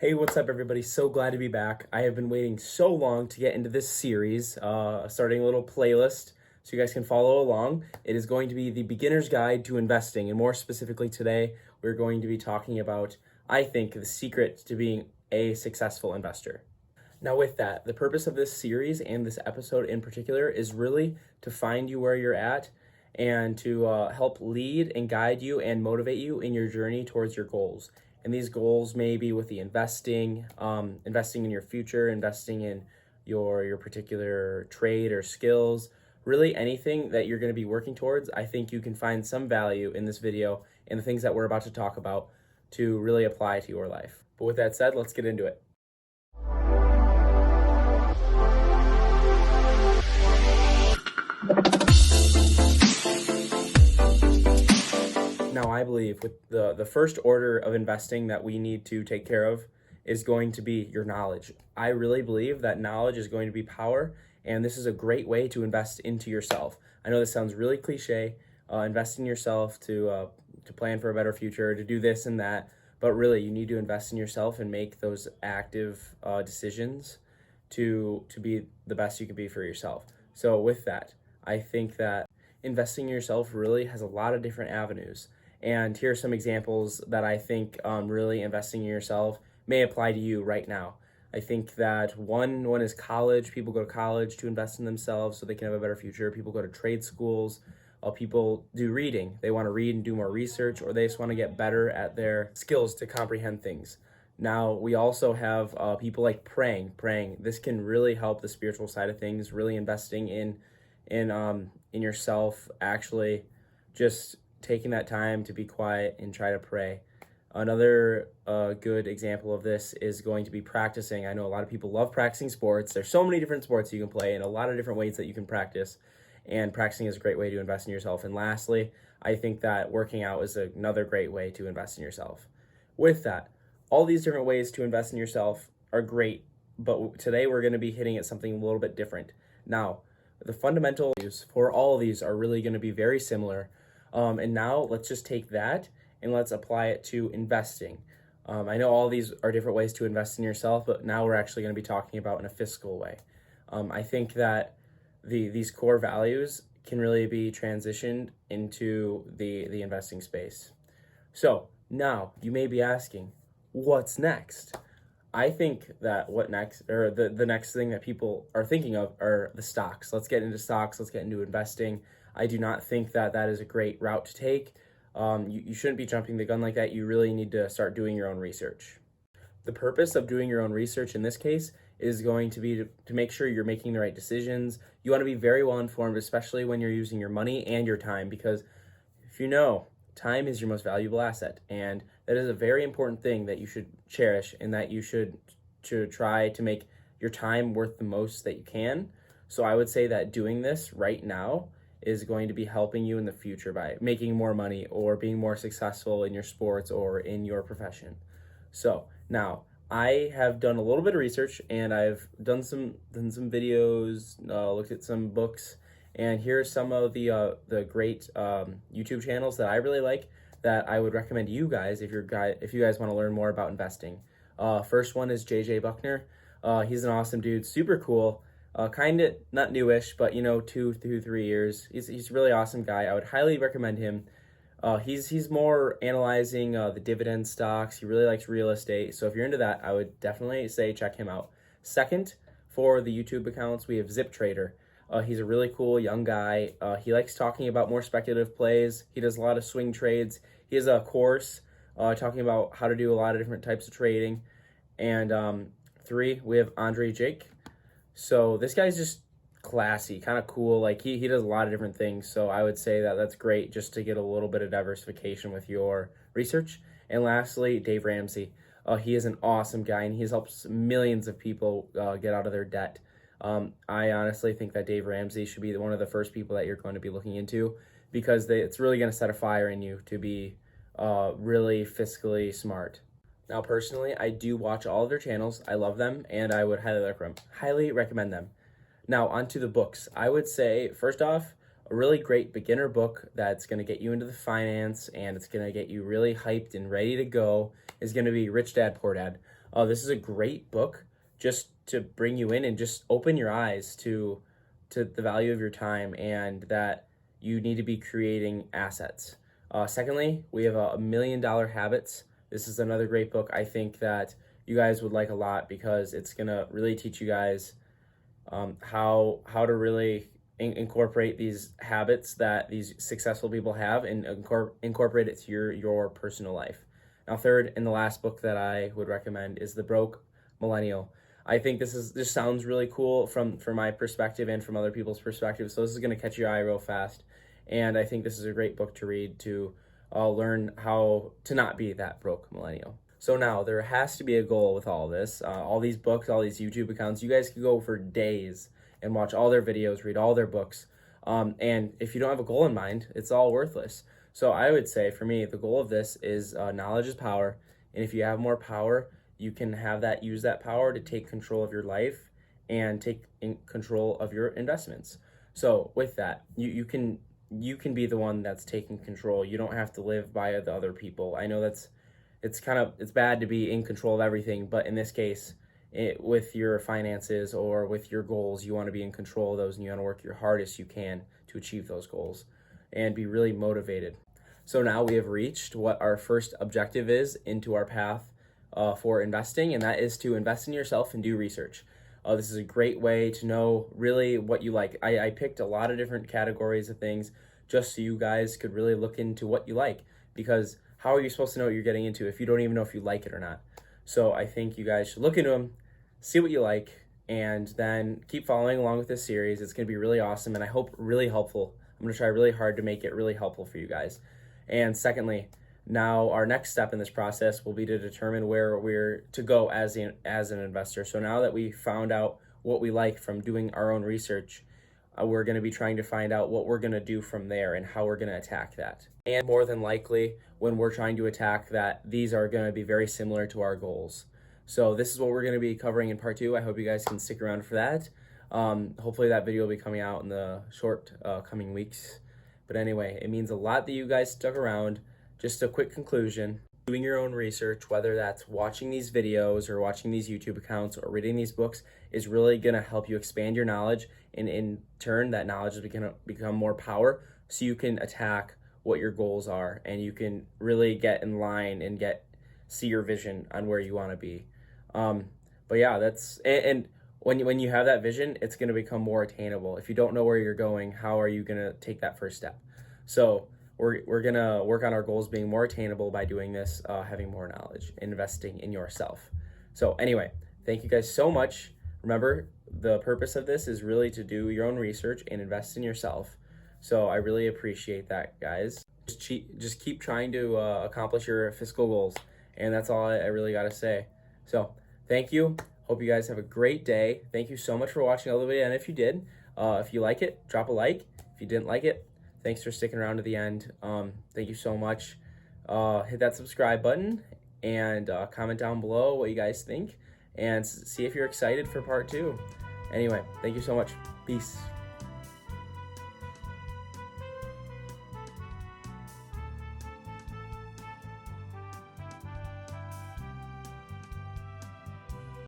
Hey, what's up, everybody? So glad to be back. I have been waiting so long to get into this series, starting a little playlist so you guys can follow along. It is going to be the beginner's guide to investing, and more specifically today, we're going to be talking about, I think, the secret to being a successful investor. Now, with that, the purpose of this series and this episode in particular is really to find you where you're at and to help lead and guide you and motivate you in your journey towards your goals. And these goals may be with the investing, investing in your future, investing in your particular trade or skills, really anything that you're going to be working towards. I think you can find some value in this video and the things that we're about to talk about to really apply to your life. But with that said, let's get into it. Now, I believe with the first order of investing that we need to take care of is going to be your knowledge. I really believe that knowledge is going to be power, and this is a great way to invest into yourself. I know this sounds really cliche, invest in yourself to plan for a better future, to do this and that, but really you need to invest in yourself and make those active decisions to be the best you can be for yourself. So with that, I think that investing in yourself really has a lot of different avenues. And here are some examples that I think really investing in yourself may apply to you right now. I think that one is college. People go to college to invest in themselves so they can have a better future. People go to trade schools. People do reading. They want to read and do more research, or they just want to get better at their skills to comprehend things. Now, we also have people like praying. This can really help the spiritual side of things, really investing in yourself, actually just taking that time to be quiet and try to pray. Another good example of this is going to be practicing. I know a lot of people love practicing sports. There's so many different sports you can play and a lot of different ways that you can practice. And practicing is a great way to invest in yourself. And lastly, I think that working out is another great way to invest in yourself. With that, all these different ways to invest in yourself are great, but today we're going to be hitting at something a little bit different. Now, the fundamental values for all of these are really going to be very similar. And now let's just take that and let's apply it to investing. I know all these are different ways to invest in yourself, but now we're actually going to be talking about in a fiscal way. I think that these core values can really be transitioned into the investing space. So now you may be asking, what's next? I think that the next thing that people are thinking of are the stocks. Let's get into stocks. Let's get into investing. I do not think that is a great route to take. You shouldn't be jumping the gun like that. You really need to start doing your own research. The purpose of doing your own research in this case is going to be to make sure you're making the right decisions. You want to be very well informed, especially when you're using your money and your time, because if you know, time is your most valuable asset, and that is a very important thing that you should cherish and that you should try to make your time worth the most that you can. So I would say that doing this right now is going to be helping you in the future by making more money or being more successful in your sports or in your profession. So now I have done a little bit of research and I've done some videos, looked at some books, and here are some of the great YouTube channels that I really like that I would recommend to you guys if you guys want to learn more about investing. First one is JJ Buckner. He's an awesome dude, super cool. Kind of not newish, but 2 through 3 years. He's a really awesome guy. I would highly recommend him. He's more analyzing the dividend stocks. He really likes real estate. So if you're into that, I would definitely say check him out. Second, for the YouTube accounts, we have Zip Trader. He's a really cool young guy. He likes talking about more speculative plays. He does a lot of swing trades. He has a course talking about how to do a lot of different types of trading. And 3, we have Andre Jake. So this guy's just classy, kind of cool. Like he does a lot of different things. So I would say that that's great just to get a little bit of diversification with your research. And lastly, Dave Ramsey. He is an awesome guy and he's helped millions of people get out of their debt. I honestly think that Dave Ramsey should be one of the first people that you're going to be looking into because it's really going to set a fire in you to be really fiscally smart. Now, personally, I do watch all of their channels. I love them, and I would highly recommend them. Now, onto the books. I would say, first off, a really great beginner book that's going to get you into the finance and it's going to get you really hyped and ready to go is going to be Rich Dad, Poor Dad. This is a great book just to bring you in and just open your eyes to the value of your time and that you need to be creating assets. Secondly, we have a Million Dollar Habits. This is another great book I think that you guys would like a lot because it's gonna really teach you guys how to really incorporate these habits that these successful people have and incorporate it to your personal life. Now, third and the last book that I would recommend is The Broke Millennial. I think this sounds really cool from my perspective and from other people's perspective. So this is going to catch your eye real fast, and I think this is a great book to read to learn how to not be that broke millennial. So now there has to be a goal with all this. All these books, all these YouTube accounts, you guys could go for days and watch all their videos, read all their books. And if you don't have a goal in mind, it's all worthless. So I would say for me, the goal of this is knowledge is power. And if you have more power, you can use that power to take control of your life and take control of your investments. So with that, you can be the one that's taking control. You don't have to live by the other people. I know it's bad to be in control of everything, but in this case, with your finances or with your goals, you want to be in control of those, and you want to work your hardest you can to achieve those goals and be really motivated. So now we have reached what our first objective is into our path for investing, and that is to invest in yourself and do research. This is a great way to know really what you like. I picked a lot of different categories of things just so you guys could really look into what you like, because how are you supposed to know what you're getting into if you don't even know if you like it or not? So I think you guys should look into them, see what you like, and then keep following along with this series. It's going to be really awesome, and I hope really helpful. I'm going to try really hard to make it really helpful for you guys. And secondly, now our next step in this process will be to determine where we're to go as an investor. So now that we found out what we like from doing our own research, we're going to be trying to find out what we're going to do from there and how we're going to attack that. And more than likely, when we're trying to attack that, these are going to be very similar to our goals. So this is what we're going to be covering in part 2. I hope you guys can stick around for that. Hopefully that video will be coming out in the short coming weeks. But anyway, it means a lot that you guys stuck around. Just a quick conclusion. Doing your own research, whether that's watching these videos or watching these YouTube accounts or reading these books, is really going to help you expand your knowledge, and in turn that knowledge is going to become more power so you can attack what your goals are and you can really get in line and see your vision on where you want to be. But yeah, and when you have that vision, it's going to become more attainable. If you don't know where you're going, how are you going to take that first step? So we're going to work on our goals being more attainable by doing this, having more knowledge, investing in yourself. So anyway, thank you guys so much. Remember, the purpose of this is really to do your own research and invest in yourself. So I really appreciate that, guys. Just keep trying to accomplish your fiscal goals. And that's all I really got to say. So thank you. Hope you guys have a great day. Thank you so much for watching all the way. And if you did, if you like it, drop a like. If you didn't like it, thanks for sticking around to the end. Thank you so much. Hit that subscribe button and comment down below what you guys think and see if you're excited for part 2. Anyway, thank you so much. Peace.